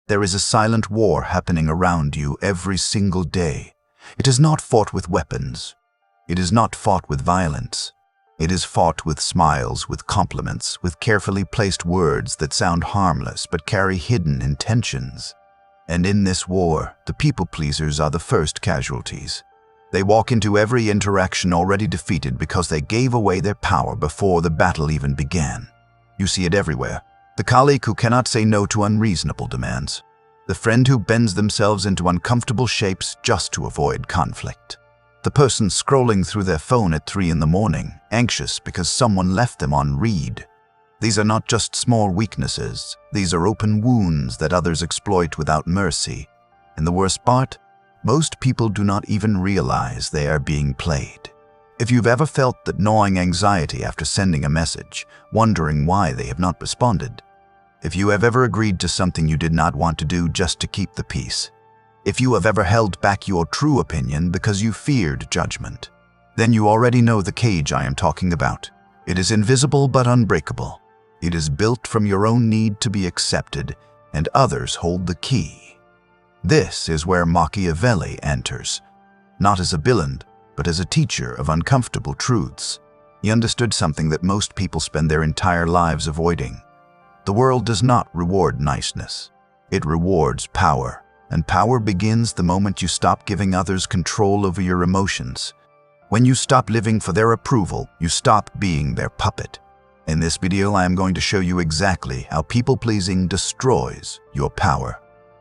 There is a silent war happening around you every single day. It is not fought with weapons. It is not fought with violence. It is fought with smiles, with compliments, with carefully placed words that sound harmless but carry hidden intentions. And in this war, the people-pleasers are the first casualties. They walk into every interaction already defeated because they gave away their power before the battle even began. You see it everywhere. The colleague who cannot say no to unreasonable demands. The friend who bends themselves into uncomfortable shapes just to avoid conflict. The person scrolling through their phone at 3 in the morning, anxious because someone left them on read. These are not just small weaknesses. These are open wounds that others exploit without mercy. And the worst part? Most people do not even realize they are being played. If you've ever felt that gnawing anxiety after sending a message, wondering why they have not responded, if you have ever agreed to something you did not want to do just to keep the peace, if you have ever held back your true opinion because you feared judgment, then you already know the cage I am talking about. It is invisible but unbreakable. It is built from your own need to be accepted, and others hold the key. This is where Machiavelli enters, not as a villain, but as a teacher of uncomfortable truths. He understood something that most people spend their entire lives avoiding. The world does not reward niceness. It rewards power, and power begins the moment you stop giving others control over your emotions. When you stop living for their approval, you stop being their puppet. In this video, I am going to show you exactly how people-pleasing destroys your power.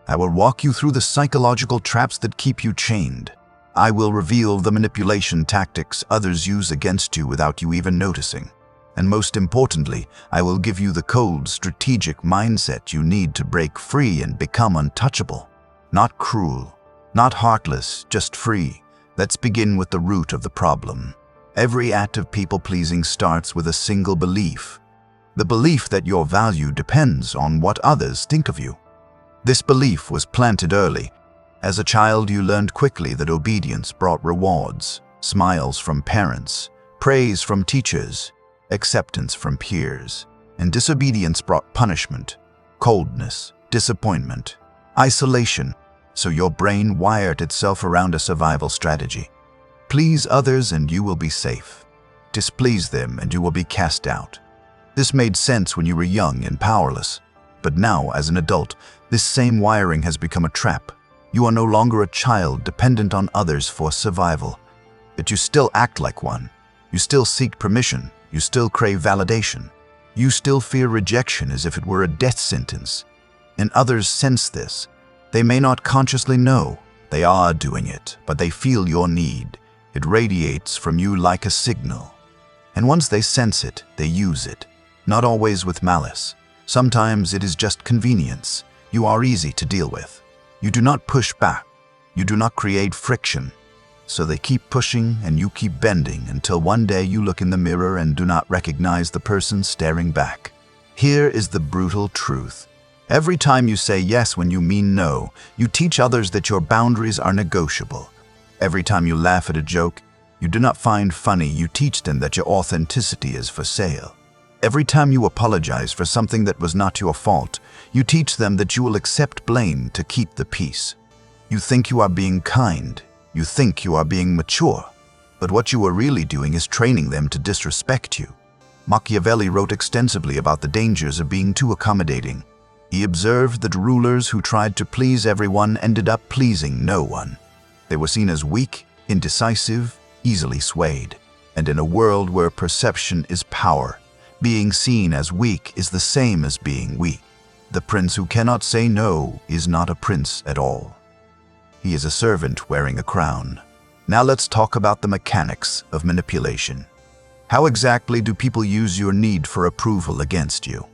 I will walk you through the psychological traps that keep you chained. I will reveal the manipulation tactics others use against you without you even noticing. And most importantly, I will give you the cold, strategic mindset you need to break free and become untouchable. Not cruel, not heartless, just free. Let's begin with the root of the problem. Every act of people-pleasing starts with a single belief. The belief that your value depends on what others think of you. This belief was planted early. As a child, you learned quickly that obedience brought rewards, smiles from parents, praise from teachers, acceptance from peers, and disobedience brought punishment, coldness, disappointment, isolation, so your brain wired itself around a survival strategy. Please others and you will be safe. Displease them and you will be cast out. This made sense when you were young and powerless, but now, as an adult, this same wiring has become a trap. You are no longer a child dependent on others for survival, but you still act like one. You still seek permission. You still crave validation. You still fear rejection as if it were a death sentence. And others sense this. They may not consciously know they are doing it, but they feel your need. It radiates from you like a signal. And once they sense it, they use it. Not always with malice. Sometimes it is just convenience. You are easy to deal with. You do not push back. You do not create friction. So they keep pushing and you keep bending until one day you look in the mirror and do not recognize the person staring back. Here is the brutal truth. Every time you say yes when you mean no, you teach others that your boundaries are negotiable. Every time you laugh at a joke you do not find funny, you teach them that your authenticity is for sale. Every time you apologize for something that was not your fault, you teach them that you will accept blame to keep the peace. You think you are being kind. You think you are being mature, but what you are really doing is training them to disrespect you. Machiavelli wrote extensively about the dangers of being too accommodating. He observed that rulers who tried to please everyone ended up pleasing no one. They were seen as weak, indecisive, easily swayed. And in a world where perception is power, being seen as weak is the same as being weak. The prince who cannot say no is not a prince at all. He is a servant wearing a crown. Now let's talk about the mechanics of manipulation. How exactly do people use your need for approval against you?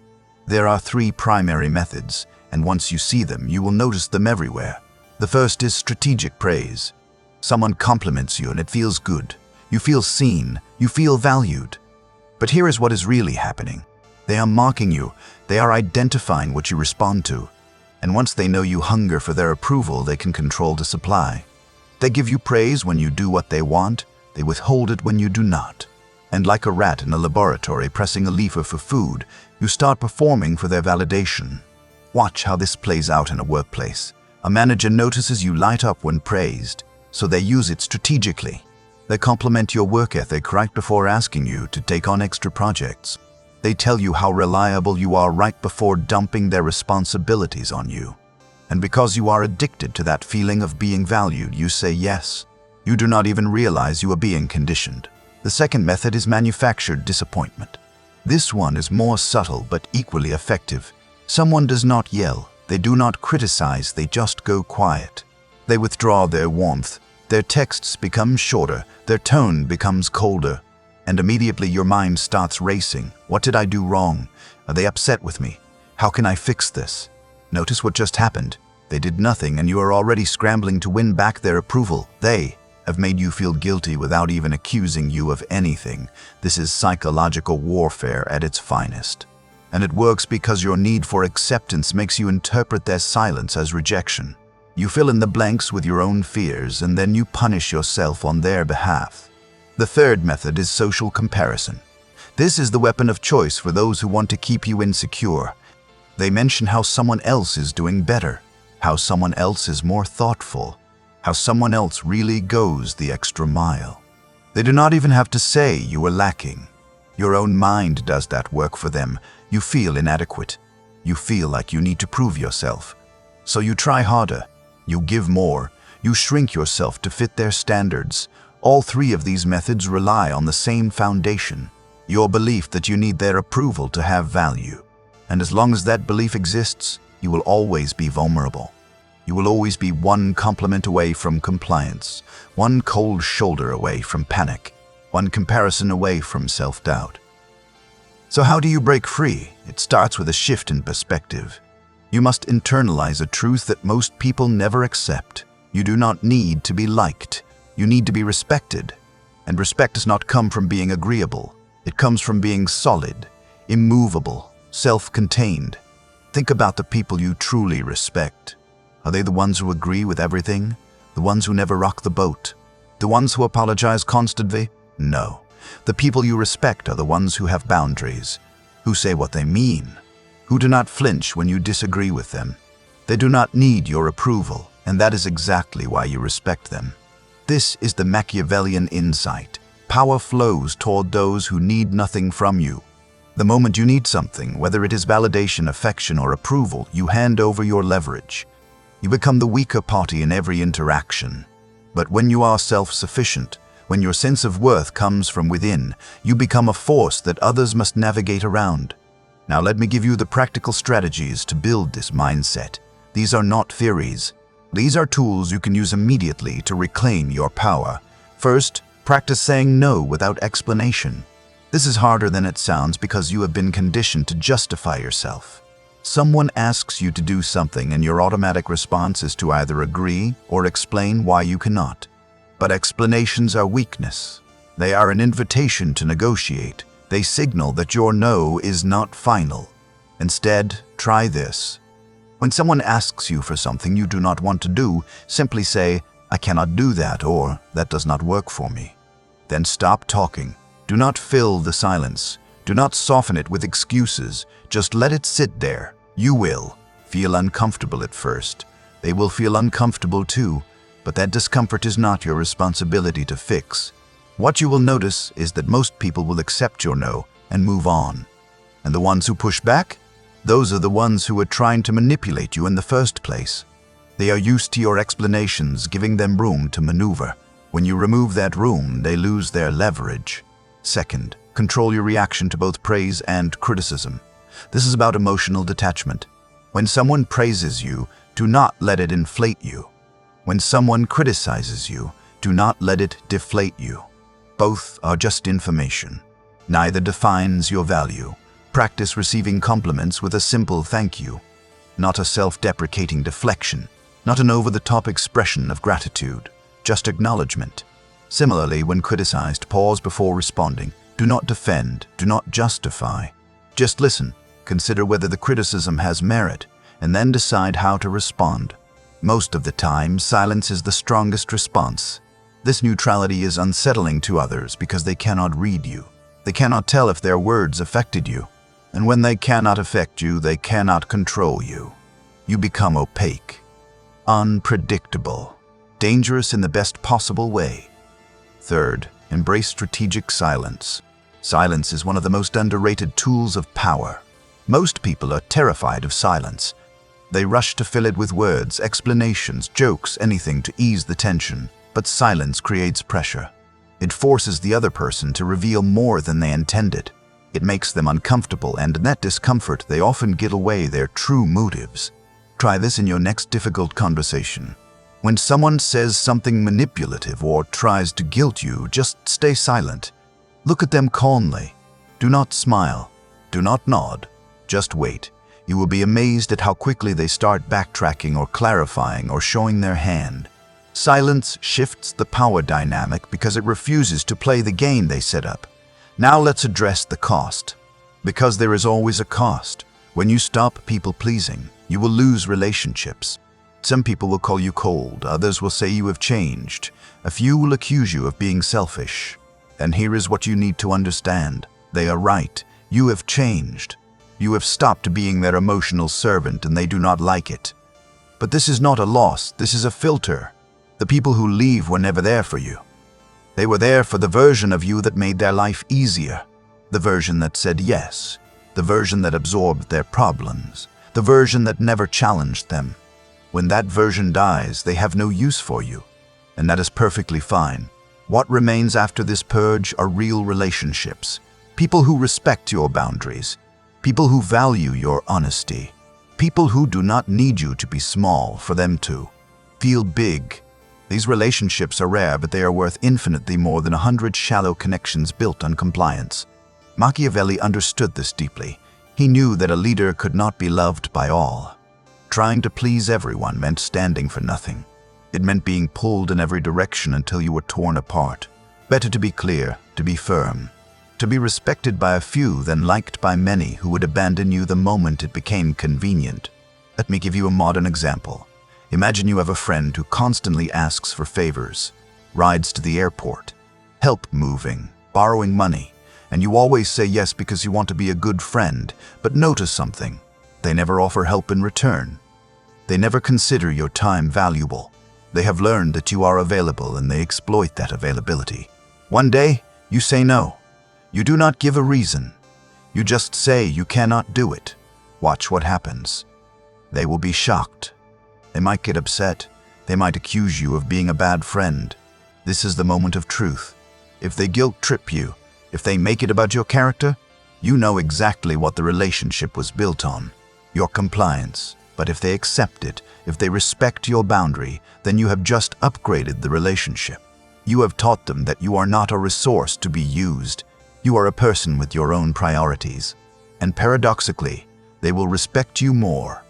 There are 3 primary methods, and once you see them, you will notice them everywhere. The first is strategic praise. Someone compliments you and it feels good. You feel seen. You feel valued. But here is what is really happening. They are mocking you. They are identifying what you respond to. And once they know you hunger for their approval, they can control the supply. They give you praise when you do what they want. They withhold it when you do not. And like a rat in a laboratory pressing a lever for food, you start performing for their validation. Watch how this plays out in a workplace. A manager notices you light up when praised, so they use it strategically. They compliment your work ethic right before asking you to take on extra projects. They tell you how reliable you are right before dumping their responsibilities on you. And because you are addicted to that feeling of being valued, you say yes. You do not even realize you are being conditioned. The second method is manufactured disappointment. This one is more subtle but equally effective. Someone does not yell, they do not criticize, they just go quiet. They withdraw their warmth, their texts become shorter, their tone becomes colder, and immediately your mind starts racing. What did I do wrong? Are they upset with me? How can I fix this? Notice what just happened. They did nothing and you are already scrambling to win back their approval. They have made you feel guilty without even accusing you of anything. This is psychological warfare at its finest. And it works because your need for acceptance makes you interpret their silence as rejection. You fill in the blanks with your own fears and then you punish yourself on their behalf. The third method is social comparison. This is the weapon of choice for those who want to keep you insecure. They mention how someone else is doing better, how someone else is more thoughtful, how someone else really goes the extra mile. They do not even have to say you are lacking. Your own mind does that work for them. You feel inadequate. You feel like you need to prove yourself. So you try harder. You give more. You shrink yourself to fit their standards. All three of these methods rely on the same foundation, your belief that you need their approval to have value. And as long as that belief exists, you will always be vulnerable. You will always be one compliment away from compliance, one cold shoulder away from panic, one comparison away from self-doubt. So how do you break free? It starts with a shift in perspective. You must internalize a truth that most people never accept. You do not need to be liked. You need to be respected. And respect does not come from being agreeable. It comes from being solid, immovable, self-contained. Think about the people you truly respect. Are they the ones who agree with everything? The ones who never rock the boat? The ones who apologize constantly? No. The people you respect are the ones who have boundaries, who say what they mean, who do not flinch when you disagree with them. They do not need your approval, and that is exactly why you respect them. This is the Machiavellian insight. Power flows toward those who need nothing from you. The moment you need something, whether it is validation, affection, or approval, you hand over your leverage. You become the weaker party in every interaction. But when you are self-sufficient, when your sense of worth comes from within, you become a force that others must navigate around. Now let me give you the practical strategies to build this mindset. These are not theories. These are tools you can use immediately to reclaim your power. First, practice saying no without explanation. This is harder than it sounds because you have been conditioned to justify yourself. Someone asks you to do something and your automatic response is to either agree or explain why you cannot. But explanations are weakness. They are an invitation to negotiate. They signal that your no is not final. Instead, try this. When someone asks you for something you do not want to do, simply say, "I cannot do that," or "that does not work for me." Then stop talking. Do not fill the silence. Do not soften it with excuses. Just let it sit there. You will feel uncomfortable at first. They will feel uncomfortable too, but that discomfort is not your responsibility to fix. What you will notice is that most people will accept your no and move on. And the ones who push back? Those are the ones who are trying to manipulate you in the first place. They are used to your explanations, giving them room to maneuver. When you remove that room, they lose their leverage. Second, control your reaction to both praise and criticism. This is about emotional detachment. When someone praises you, do not let it inflate you. When someone criticizes you, do not let it deflate you. Both are just information. Neither defines your value. Practice receiving compliments with a simple thank you, not a self-deprecating deflection, not an over-the-top expression of gratitude, just acknowledgement. Similarly, when criticized, pause before responding. Do not defend, do not justify. Just listen, consider whether the criticism has merit, and then decide how to respond. Most of the time, silence is the strongest response. This neutrality is unsettling to others because they cannot read you. They cannot tell if their words affected you. And when they cannot affect you, they cannot control you. You become opaque, unpredictable, dangerous in the best possible way. Third, embrace strategic silence. Silence is one of the most underrated tools of power. Most people are terrified of silence. They rush to fill it with words, explanations, jokes, anything to ease the tension. But silence creates pressure. It forces the other person to reveal more than they intended. It makes them uncomfortable, and in that discomfort, they often give away their true motives. Try this in your next difficult conversation. When someone says something manipulative or tries to guilt you, just stay silent. Look at them calmly. Do not smile. Do not nod. Just wait. You will be amazed at how quickly they start backtracking or clarifying or showing their hand. Silence shifts the power dynamic because it refuses to play the game they set up. Now let's address the cost. Because there is always a cost. When you stop people-pleasing, you will lose relationships. Some people will call you cold, others will say you have changed. A few will accuse you of being selfish. And here is what you need to understand. They are right. You have changed. You have stopped being their emotional servant and they do not like it. But this is not a loss, this is a filter. The people who leave were never there for you. They were there for the version of you that made their life easier. The version that said yes. The version that absorbed their problems. The version that never challenged them. When that version dies, they have no use for you. And that is perfectly fine. What remains after this purge are real relationships. People who respect your boundaries. People who value your honesty. People who do not need you to be small for them to feel big. These relationships are rare, but they are worth infinitely more than 100 shallow connections built on compliance. Machiavelli understood this deeply. He knew that a leader could not be loved by all. Trying to please everyone meant standing for nothing. It meant being pulled in every direction until you were torn apart. Better to be clear, to be firm, to be respected by a few than liked by many who would abandon you the moment it became convenient. Let me give you a modern example. Imagine you have a friend who constantly asks for favors, rides to the airport, help moving, borrowing money, and you always say yes because you want to be a good friend, but notice something. They never offer help in return. They never consider your time valuable. They have learned that you are available and they exploit that availability. One day, you say no. You do not give a reason. You just say you cannot do it. Watch what happens. They will be shocked. They might get upset. They might accuse you of being a bad friend. This is the moment of truth. If they guilt trip you, if they make it about your character, you know exactly what the relationship was built on. Your compliance. But if they accept it, if they respect your boundary, then you have just upgraded the relationship. You have taught them that you are not a resource to be used. You are a person with your own priorities. And paradoxically, they will respect you more.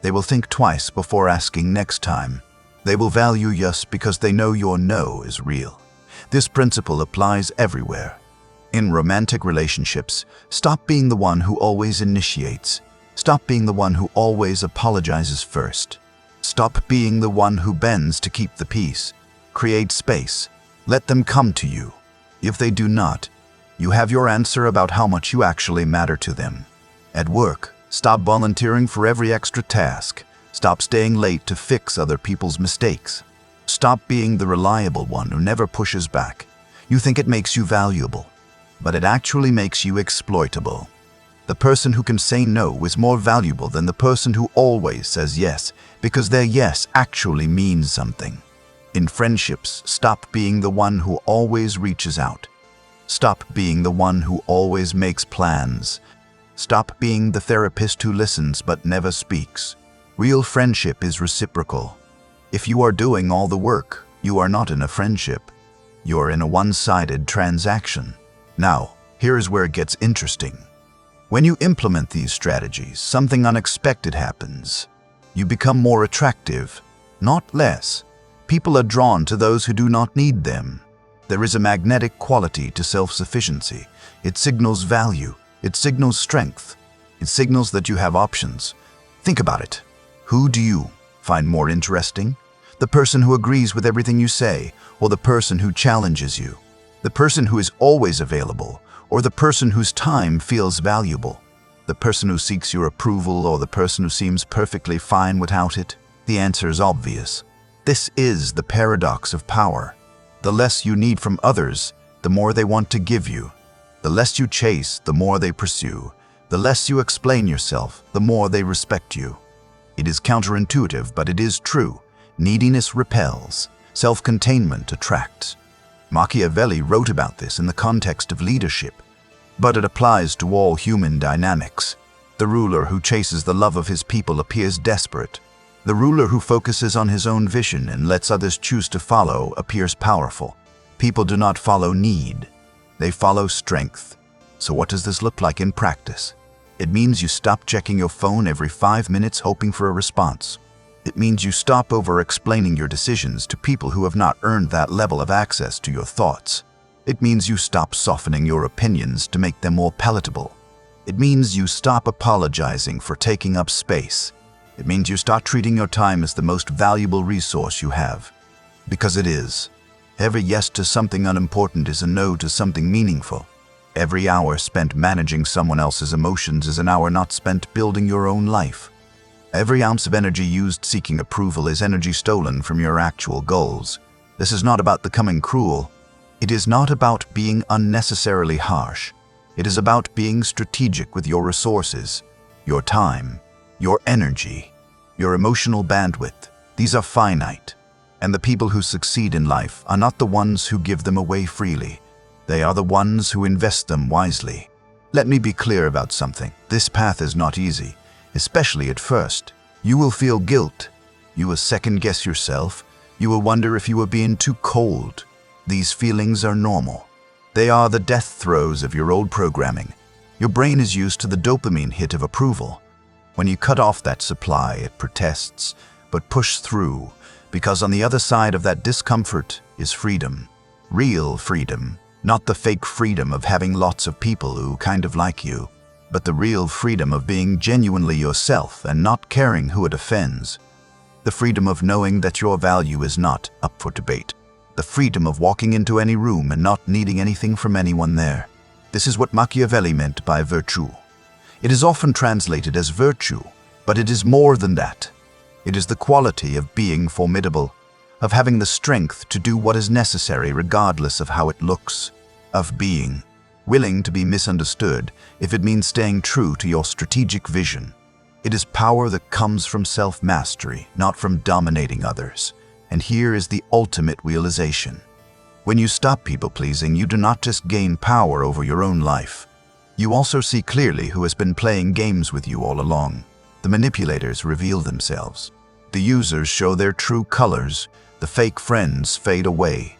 They will think twice before asking next time. They will value yes because they know your no is real. This principle applies everywhere. In romantic relationships, stop being the one who always initiates. Stop being the one who always apologizes first. Stop being the one who bends to keep the peace. Create space. Let them come to you. If they do not, you have your answer about how much you actually matter to them. At work, stop volunteering for every extra task. Stop staying late to fix other people's mistakes. Stop being the reliable one who never pushes back. You think it makes you valuable, but it actually makes you exploitable. The person who can say no is more valuable than the person who always says yes, because their yes actually means something. In friendships, stop being the one who always reaches out. Stop being the one who always makes plans. Stop being the therapist who listens but never speaks. Real friendship is reciprocal. If you are doing all the work, you are not in a friendship. You are in a one-sided transaction. Now, here is where it gets interesting. When you implement these strategies, something unexpected happens. You become more attractive, not less. People are drawn to those who do not need them. There is a magnetic quality to self-sufficiency. It signals value. It signals strength. It signals that you have options. Think about it. Who do you find more interesting? The person who agrees with everything you say, or the person who challenges you? The person who is always available, or the person whose time feels valuable? The person who seeks your approval or the person who seems perfectly fine without it? The answer is obvious. This is the paradox of power. The less you need from others, the more they want to give you. The less you chase, the more they pursue. The less you explain yourself, the more they respect you. It is counterintuitive, but it is true. Neediness repels. Self-containment attracts. Machiavelli wrote about this in the context of leadership, but it applies to all human dynamics. The ruler who chases the love of his people appears desperate. The ruler who focuses on his own vision and lets others choose to follow appears powerful. People do not follow need. They follow strength. So what does this look like in practice? It means you stop checking your phone every 5 minutes hoping for a response. It means you stop over-explaining your decisions to people who have not earned that level of access to your thoughts. It means you stop softening your opinions to make them more palatable. It means you stop apologizing for taking up space. It means you start treating your time as the most valuable resource you have. Because it is. Every yes to something unimportant is a no to something meaningful. Every hour spent managing someone else's emotions is an hour not spent building your own life. Every ounce of energy used seeking approval is energy stolen from your actual goals. This is not about becoming cruel. It is not about being unnecessarily harsh. It is about being strategic with your resources, your time, your energy, your emotional bandwidth. These are finite, and the people who succeed in life are not the ones who give them away freely. They are the ones who invest them wisely. Let me be clear about something. This path is not easy, especially at first. You will feel guilt. You will second-guess yourself. You will wonder if you are being too cold. These feelings are normal. They are the death throes of your old programming. Your brain is used to the dopamine hit of approval. When you cut off that supply, it protests, but pushes through, because on the other side of that discomfort is freedom. Real freedom, not the fake freedom of having lots of people who kind of like you, but the real freedom of being genuinely yourself and not caring who it offends. The freedom of knowing that your value is not up for debate. The freedom of walking into any room and not needing anything from anyone there. This is what Machiavelli meant by virtue. It is often translated as virtue, but it is more than that. It is the quality of being formidable, of having the strength to do what is necessary regardless of how it looks, of being willing to be misunderstood if it means staying true to your strategic vision. It is power that comes from self-mastery, not from dominating others. And here is the ultimate realization. When you stop people-pleasing, you do not just gain power over your own life. You also see clearly who has been playing games with you all along. The manipulators reveal themselves. The users show their true colors. The fake friends fade away.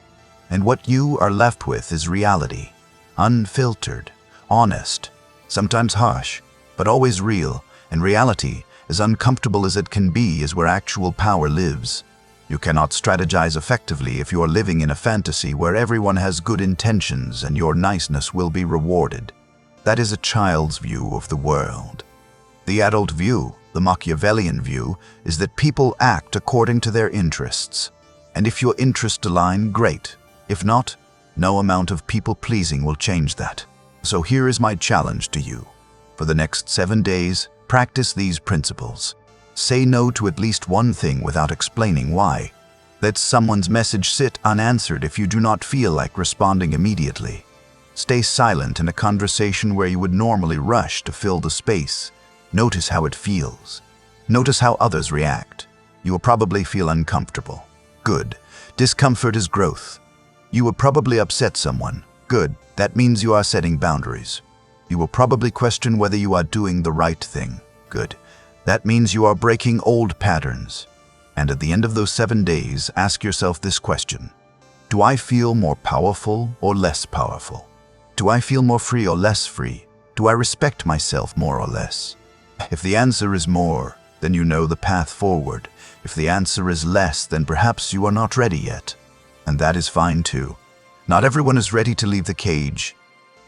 And what you are left with is reality. Unfiltered, honest, sometimes harsh, but always real. And reality, as uncomfortable as it can be, is where actual power lives. You cannot strategize effectively if you are living in a fantasy where everyone has good intentions and your niceness will be rewarded. That is a child's view of the world. The adult view, the Machiavellian view, is that people act according to their interests. And if your interests align, great. If not, no amount of people-pleasing will change that. So here is my challenge to you. For the next 7 days, practice these principles. Say no to at least one thing without explaining why. Let someone's message sit unanswered if you do not feel like responding immediately. Stay silent in a conversation where you would normally rush to fill the space. Notice how it feels. Notice how others react. You will probably feel uncomfortable. Good. Discomfort is growth. You will probably upset someone. Good. That means you are setting boundaries. You will probably question whether you are doing the right thing. Good. That means you are breaking old patterns. And at the end of those 7 days, ask yourself this question. Do I feel more powerful or less powerful? Do I feel more free or less free? Do I respect myself more or less? If the answer is more, then you know the path forward. If the answer is less, then perhaps you are not ready yet. And that is fine too. Not everyone is ready to leave the cage.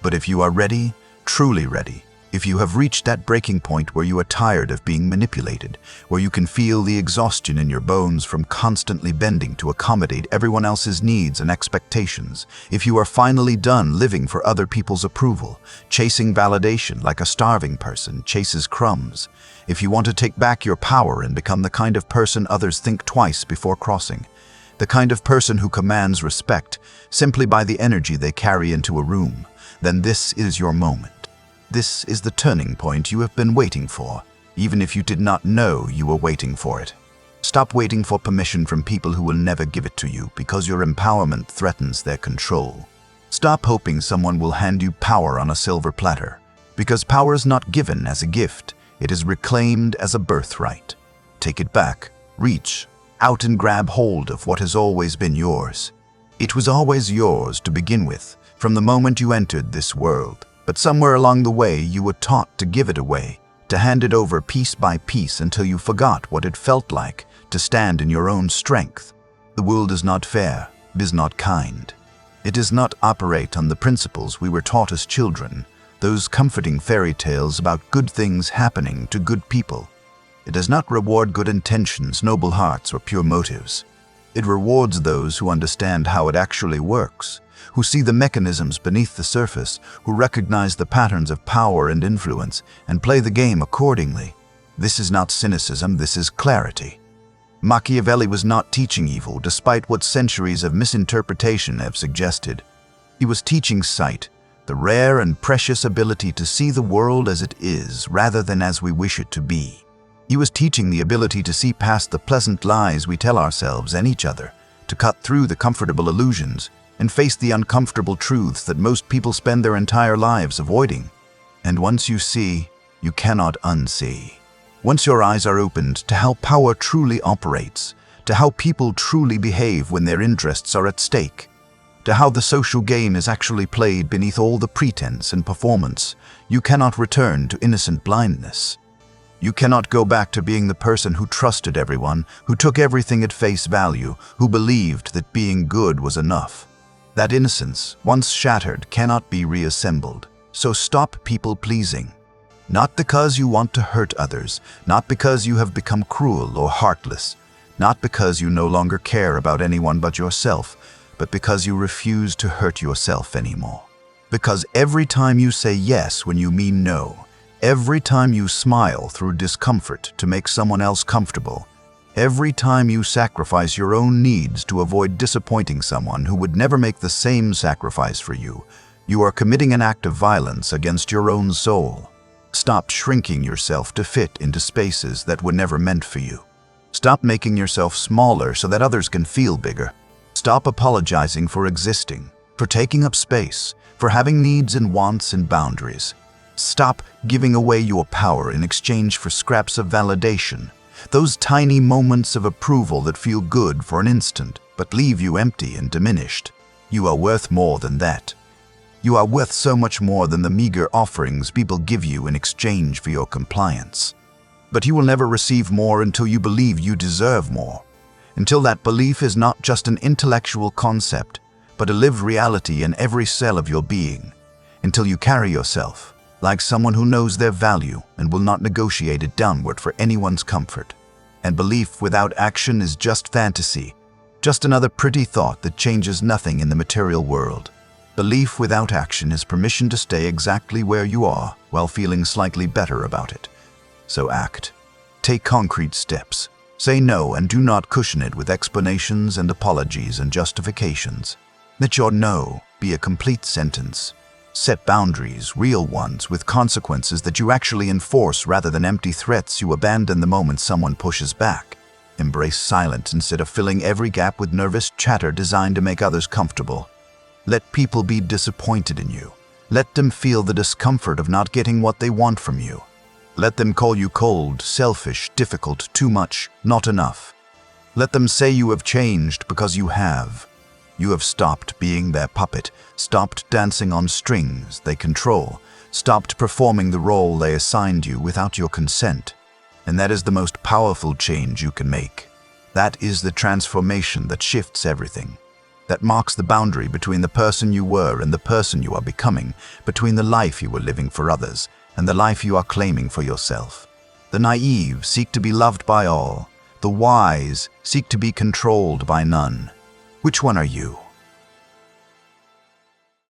But if you are ready, truly ready, If you have reached that breaking point where you are tired of being manipulated, where you can feel the exhaustion in your bones from constantly bending to accommodate everyone else's needs and expectations, if you are finally done living for other people's approval, chasing validation like a starving person chases crumbs, if you want to take back your power and become the kind of person others think twice before crossing, the kind of person who commands respect simply by the energy they carry into a room, then this is your moment. This is the turning point you have been waiting for, even if you did not know you were waiting for it. Stop waiting for permission from people who will never give it to you because your empowerment threatens their control. Stop hoping someone will hand you power on a silver platter, because power is not given as a gift, it is reclaimed as a birthright. Take it back, reach out and grab hold of what has always been yours. It was always yours to begin with, from the moment you entered this world. But somewhere along the way, you were taught to give it away, to hand it over piece by piece until you forgot what it felt like to stand in your own strength. The world is not fair, it is not kind. It does not operate on the principles we were taught as children, those comforting fairy tales about good things happening to good people. It does not reward good intentions, noble hearts, or pure motives. It rewards those who understand how it actually works, who see the mechanisms beneath the surface, who recognize the patterns of power and influence, and play the game accordingly. This is not cynicism, this is clarity. Machiavelli was not teaching evil, despite what centuries of misinterpretation have suggested. He was teaching sight, the rare and precious ability to see the world as it is, rather than as we wish it to be. He was teaching the ability to see past the pleasant lies we tell ourselves and each other, to cut through the comfortable illusions, and face the uncomfortable truths that most people spend their entire lives avoiding. And once you see, you cannot unsee. Once your eyes are opened to how power truly operates, to how people truly behave when their interests are at stake, to how the social game is actually played beneath all the pretense and performance, you cannot return to innocent blindness. You cannot go back to being the person who trusted everyone, who took everything at face value, who believed that being good was enough. That innocence, once shattered, cannot be reassembled. So stop people-pleasing. Not because you want to hurt others, not because you have become cruel or heartless, not because you no longer care about anyone but yourself, but because you refuse to hurt yourself anymore. Because every time you say yes when you mean no, every time you smile through discomfort to make someone else comfortable, every time you sacrifice your own needs to avoid disappointing someone who would never make the same sacrifice for you, you are committing an act of violence against your own soul. Stop shrinking yourself to fit into spaces that were never meant for you. Stop making yourself smaller so that others can feel bigger. Stop apologizing for existing, for taking up space, for having needs and wants and boundaries. Stop giving away your power in exchange for scraps of validation. Those tiny moments of approval that feel good for an instant, but leave you empty and diminished. You are worth more than that. You are worth so much more than the meager offerings people give you in exchange for your compliance. But you will never receive more until you believe you deserve more. Until that belief is not just an intellectual concept, but a lived reality in every cell of your being. Until you carry yourself like someone who knows their value and will not negotiate it downward for anyone's comfort. And belief without action is just fantasy, just another pretty thought that changes nothing in the material world. Belief without action is permission to stay exactly where you are while feeling slightly better about it. So act. Take concrete steps. Say no and do not cushion it with explanations and apologies and justifications. Let your no be a complete sentence. Set boundaries, real ones, with consequences that you actually enforce rather than empty threats you abandon the moment someone pushes back. Embrace silence instead of filling every gap with nervous chatter designed to make others comfortable. Let people be disappointed in you. Let them feel the discomfort of not getting what they want from you. Let them call you cold, selfish, difficult, too much, not enough. Let them say you have changed because you have. You have stopped being their puppet, stopped dancing on strings they control, stopped performing the role they assigned you without your consent. And that is the most powerful change you can make. That is the transformation that shifts everything. That marks the boundary between the person you were and the person you are becoming, between the life you were living for others and the life you are claiming for yourself. The naive seek to be loved by all. The wise seek to be controlled by none. Which one are you?